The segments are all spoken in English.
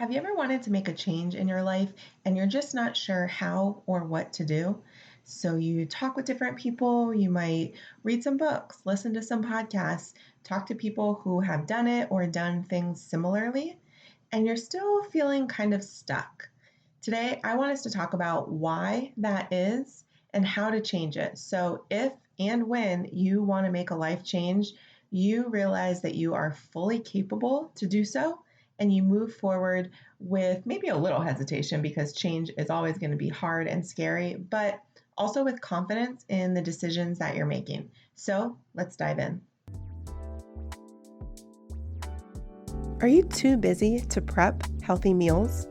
Have you ever wanted to make a change in your life and you're just not sure how or what to do? So you talk with different people, you might read some books, listen to some podcasts, talk to people who have done it or done things similarly, and you're still feeling kind of stuck. Today, I want us to talk about why that is and how to change it. So if and when you want to make a life change, you realize that you are fully capable to do so and you move forward with maybe a little hesitation because change is always going to be hard and scary, but also with confidence in the decisions that you're making. So let's dive in. Are you too busy to prep healthy meals?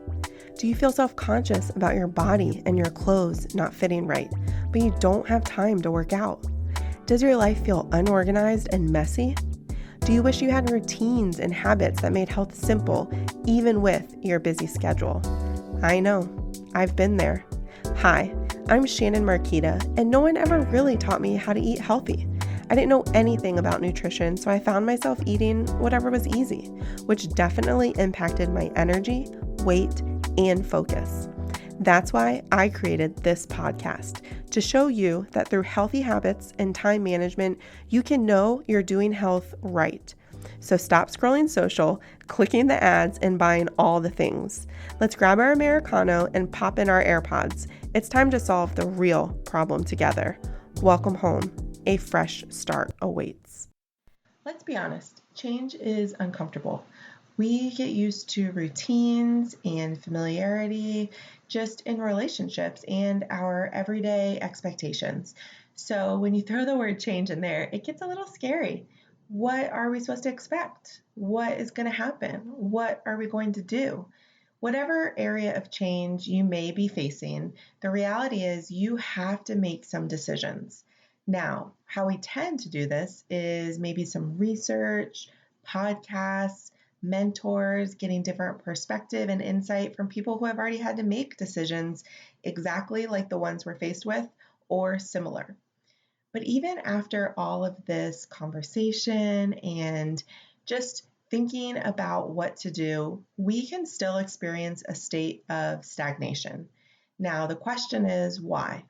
Do you feel self-conscious about your body and your clothes not fitting right, but you don't have time to work out? Does your life feel unorganized and messy? Do you wish you had routines and habits that made health simple, even with your busy schedule? I know, I've been there. Hi, I'm Shannon Marquita, and no one ever really taught me how to eat healthy. I didn't know anything about nutrition, so I found myself eating whatever was easy, which definitely impacted my energy, weight, and focus. That's why I created this podcast, to show you that through healthy habits and time management, you can know you're doing health right. So stop scrolling social, clicking the ads, and buying all the things. Let's grab our Americano and pop in our AirPods. It's time to solve the real problem together. Welcome home. A fresh start awaits. Let's be honest, change is uncomfortable. We get used to routines and familiarity just in relationships and our everyday expectations. So when you throw the word change in there, it gets a little scary. What are we supposed to expect? What is going to happen? What are we going to do? Whatever area of change you may be facing, the reality is you have to make some decisions. Now, how we tend to do this is maybe some research, podcasts, mentors, getting different perspective and insight from people who have already had to make decisions exactly like the ones we're faced with or similar. But even after all of this conversation and just thinking about what to do, we can still experience a state of stagnation. Now, the question is why?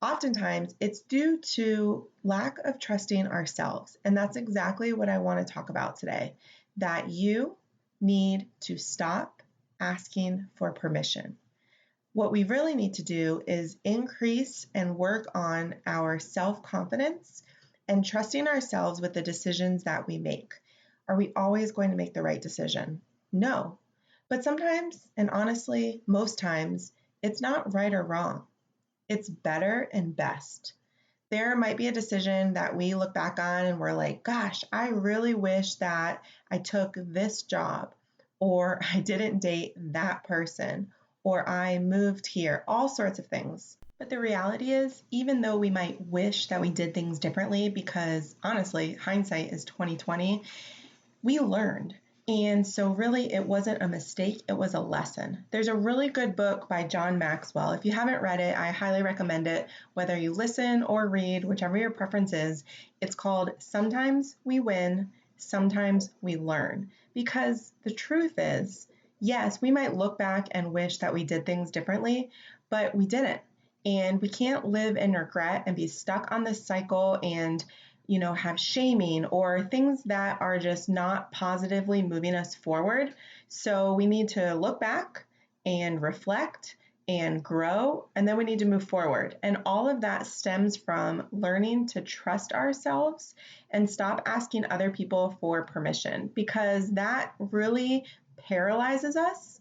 Oftentimes, it's due to lack of trusting ourselves. And that's exactly what I want to talk about today, that you need to stop asking for permission. What we really need to do is increase and work on our self-confidence and trusting ourselves with the decisions that we make. Are we always going to make the right decision? No. But sometimes, and honestly, most times, it's not right or wrong. It's better and best. There might be a decision that we look back on and we're like, gosh, I really wish that I took this job, or I didn't date that person, or I moved here, all sorts of things. But the reality is, even though we might wish that we did things differently, because honestly, hindsight is 2020, we learned. And so really it wasn't a mistake, it was a lesson. There's a really good book by John Maxwell. If you haven't read it, I highly recommend it, whether you listen or read, whichever your preference is. It's called Sometimes We Win, Sometimes We Learn. Because the truth is, yes, we might look back and wish that we did things differently, but we didn't. And we can't live in regret and be stuck on this cycle and have shaming or things that are just not positively moving us forward. So we need to look back and reflect and grow, and then we need to move forward. And all of that stems from learning to trust ourselves and stop asking other people for permission, because that really paralyzes us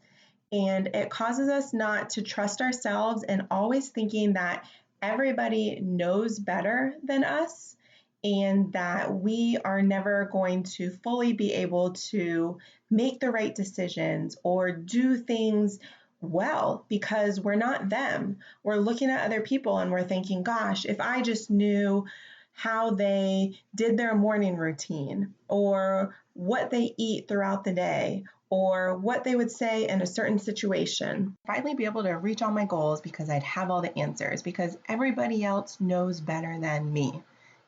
and it causes us not to trust ourselves and always thinking that everybody knows better than us and that we are never going to fully be able to make the right decisions or do things well because we're not them. We're looking at other people and we're thinking, gosh, if I just knew how they did their morning routine or what they eat throughout the day or what they would say in a certain situation, I'd finally be able to reach all my goals because I'd have all the answers because everybody else knows better than me.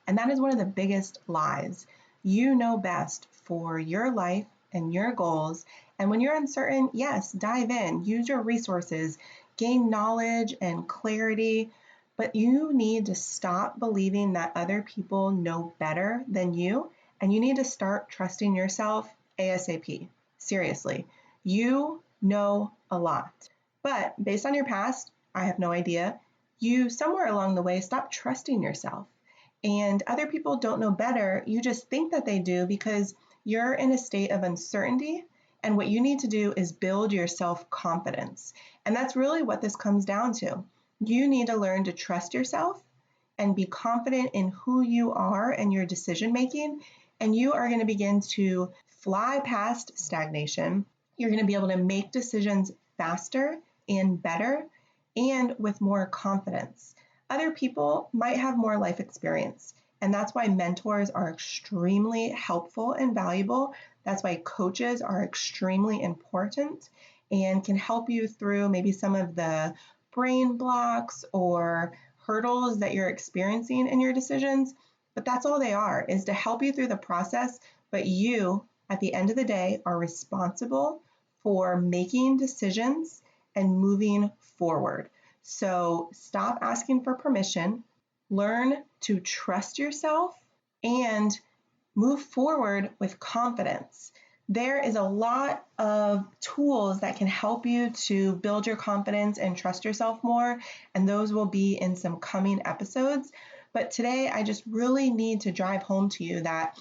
And that is one of the biggest lies. You know best for your life and your goals, And when you're uncertain, yes, dive in, use your resources, gain knowledge and clarity, but you need to stop believing that other people know better than you, and you need to start trusting yourself ASAP. Seriously, you know a lot. But based on your past, I have no idea, you somewhere along the way stopped trusting yourself. And other people don't know better, you just think that they do because you're in a state of uncertainty. And what you need to do is build your self-confidence. And that's really what this comes down to. You need to learn to trust yourself and be confident in who you are and your decision making. And you are going to begin to fly past stagnation. You're going to be able to make decisions faster and better and with more confidence. Other people might have more life experience, and that's why mentors are extremely helpful and valuable. That's why coaches are extremely important and can help you through maybe some of the brain blocks or hurdles that you're experiencing in your decisions. But that's all they are, is to help you through the process. But you, at the end of the day, are responsible for making decisions and moving forward. So stop asking for permission, learn to trust yourself, and move forward with confidence. There is a lot of tools that can help you to build your confidence and trust yourself more, and those will be in some coming episodes. But today, I just really need to drive home to you that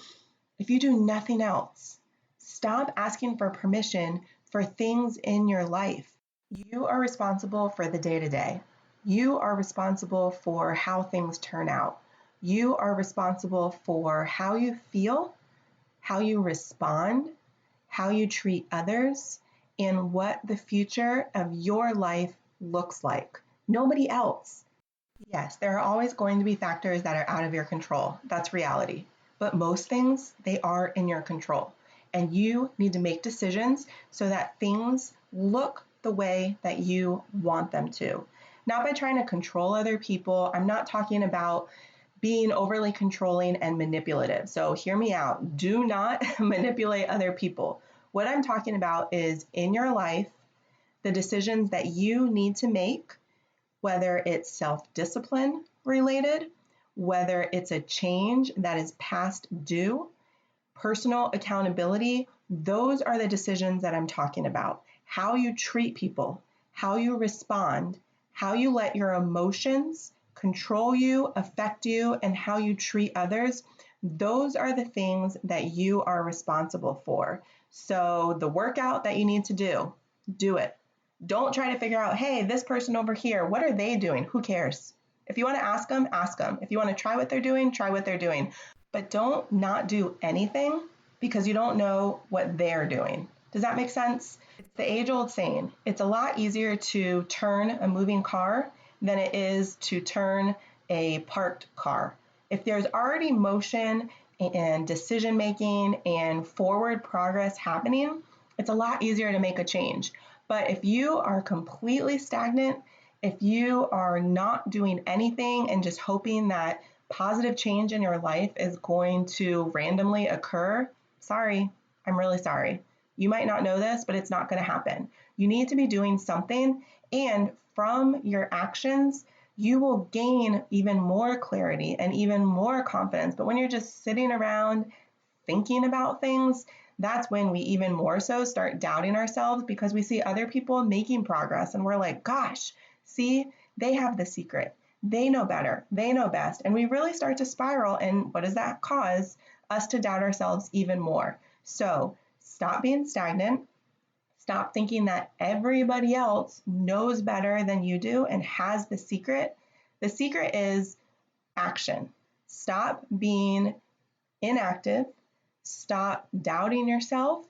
if you do nothing else, stop asking for permission for things in your life. You are responsible for the day-to-day. You are responsible for how things turn out. You are responsible for how you feel, how you respond, how you treat others, and what the future of your life looks like. Nobody else. Yes, there are always going to be factors that are out of your control. That's reality. But most things, they are in your control. And you need to make decisions so that things look the way that you want them to. Not by trying to control other people. I'm not talking about being overly controlling and manipulative. So hear me out. Do not manipulate other people. What I'm talking about is in your life, the decisions that you need to make, whether it's self-discipline related, whether it's a change that is past due, personal accountability, those are the decisions that I'm talking about. How you treat people, how you respond, how you let your emotions control you, affect you, and how you treat others. Those are the things that you are responsible for. So the workout that you need to do it. Don't try to figure out, hey, this person over here, what are they doing? Who cares? If you want to ask them, ask them. If you want to try what they're doing, try what they're doing. But don't not do anything because you don't know what they're doing. Does that make sense? It's the age-old saying. It's a lot easier to turn a moving car than it is to turn a parked car. If there's already motion and decision-making and forward progress happening, it's a lot easier to make a change. But if you are completely stagnant, if you are not doing anything and just hoping that positive change in your life is going to randomly occur, sorry, I'm really sorry. You might not know this, but it's not going to happen. You need to be doing something, and from your actions, you will gain even more clarity and even more confidence. But when you're just sitting around thinking about things, that's when we even more so start doubting ourselves because we see other people making progress and we're like, gosh, see, they have the secret. They know better. They know best. And we really start to spiral. And what does that cause? Us to doubt ourselves even more. So stop being stagnant. Stop thinking that everybody else knows better than you do and has the secret. The secret is action. Stop being inactive. Stop doubting yourself.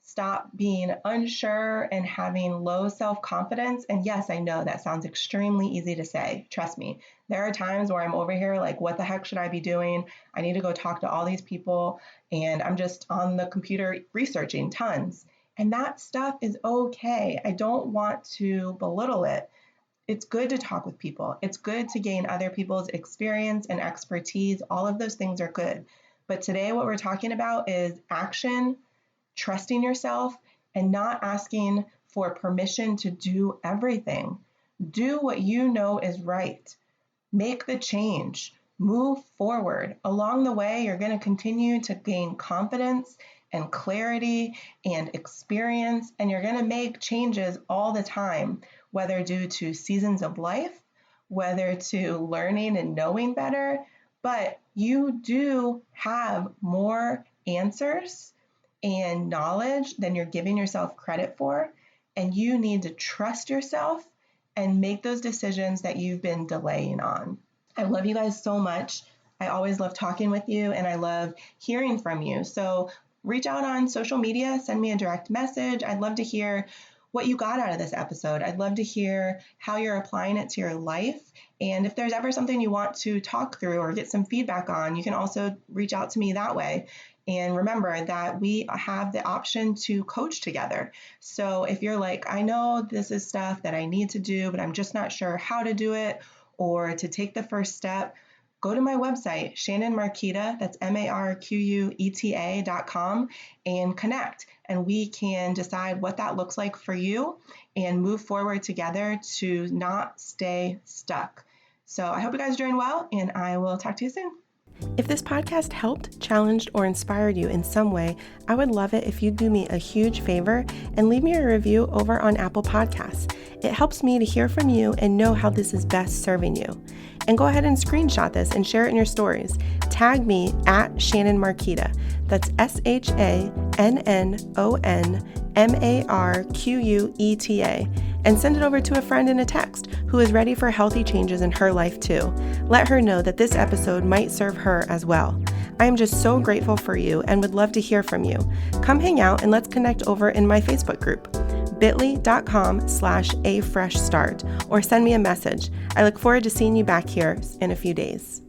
Stop being unsure and having low self-confidence. And yes, I know that sounds extremely easy to say. Trust me. There are times where I'm over here like, what the heck should I be doing? I need to go talk to all these people. And I'm just on the computer researching tons. And that stuff is okay. I don't want to belittle it. It's good to talk with people. It's good to gain other people's experience and expertise. All of those things are good. But today what we're talking about is action, trusting yourself, and not asking for permission to do everything. Do what you know is right. Make the change. Move forward. Along the way, you're going to continue to gain confidence and clarity and experience, and you're going to make changes all the time, whether due to seasons of life, whether to learning and knowing better, but you do have more answers and knowledge than you're giving yourself credit for, and you need to trust yourself and make those decisions that you've been delaying on. I love you guys so much. I always love talking with you, and I love hearing from you. So reach out on social media, send me a direct message. I'd love to hear what you got out of this episode. I'd love to hear how you're applying it to your life. And if there's ever something you want to talk through or get some feedback on, you can also reach out to me that way. And remember that we have the option to coach together. So if you're like, I know this is stuff that I need to do, but I'm just not sure how to do it or to take the first step, go to my website, Shannon Marquita, that's MARQUETA.com, and connect. And we can decide what that looks like for you and move forward together to not stay stuck. So I hope you guys are doing well, and I will talk to you soon. If this podcast helped, challenged, or inspired you in some way, I would love it if you'd do me a huge favor and leave me a review over on Apple Podcasts. It helps me to hear from you and know how this is best serving you. And go ahead and screenshot this and share it in your stories. Tag me at Shannon Marquita. That's ShannonMarqueta. And send it over to a friend in a text who is ready for healthy changes in her life too. Let her know that this episode might serve her as well. I am just so grateful for you and would love to hear from you. Come hang out and let's connect over in my Facebook group, bit.ly.com/afreshstart, or send me a message. I look forward to seeing you back here in a few days.